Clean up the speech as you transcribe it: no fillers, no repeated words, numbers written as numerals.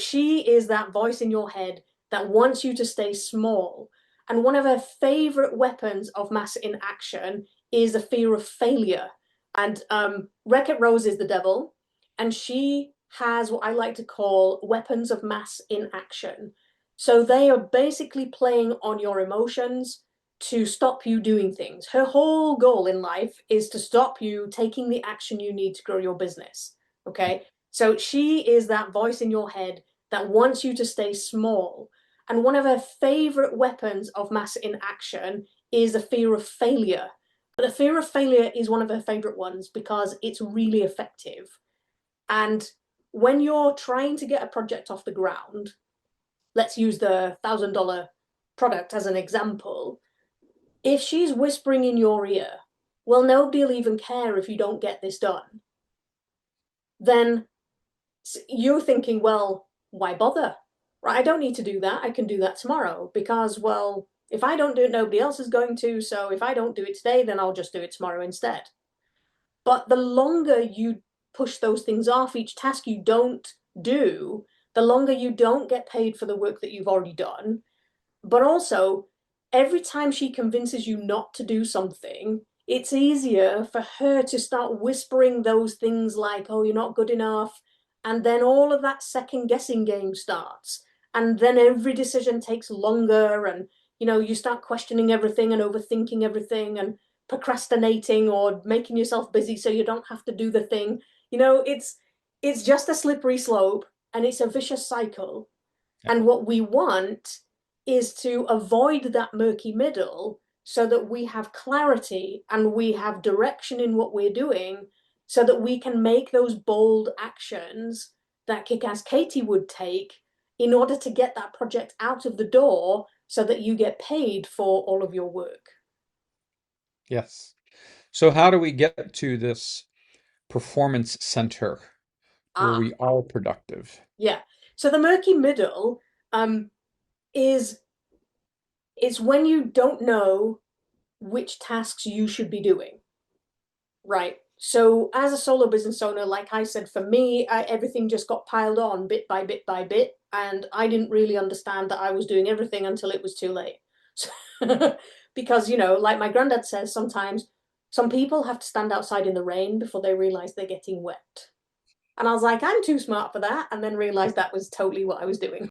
she is that voice in your head that wants you to stay small. And one of her favorite weapons of mass inaction is the fear of failure. And Wreck-It Rose is the devil, and she has what I like to call weapons of mass inaction. So they are basically playing on your emotions to stop you doing things. Her whole goal in life is to stop you taking the action you need to grow your business. Okay. So she is that voice in your head that wants you to stay small. And one of her favorite weapons of mass inaction is the fear of failure. But the fear of failure is one of her favorite ones because it's really effective. And when you're trying to get a project off the ground, let's use the $1,000 product as an example. If she's whispering in your ear, well, nobody will even care if you don't get this done, then you're thinking, well, why bother? Right? I don't need to do that. I can do that tomorrow because, well, if I don't do it, nobody else is going to. So if I don't do it today, then I'll just do it tomorrow instead. But the longer you push those things off, each task you don't do, the longer you don't get paid for the work that you've already done. But also, every time she convinces you not to do something, it's easier for her to start whispering those things like, oh, you're not good enough. And then all of that second guessing game starts. And then every decision takes longer. And, you start questioning everything and overthinking everything and procrastinating or making yourself busy so you don't have to do the thing. It's just a slippery slope and it's a vicious cycle. Yeah. And what we want is to avoid that murky middle so that we have clarity and we have direction in what we're doing so that we can make those bold actions that Kick-Ass Katie would take in order to get that project out of the door so that you get paid for all of your work. Yes. So how do we get to this performance center where Ah, we are productive? yeah. So the murky middle um, is it's when you don't know which tasks you should be doing. Right. So as a solo business owner, like I said, for me, everything just got piled on bit by bit by bit, and I didn't really understand that I was doing everything until it was too late. Because, like my granddad says, sometimes some people have to stand outside in the rain before they realize they're getting wet. And I was like, I'm too smart for that, and then realized that was totally what I was doing.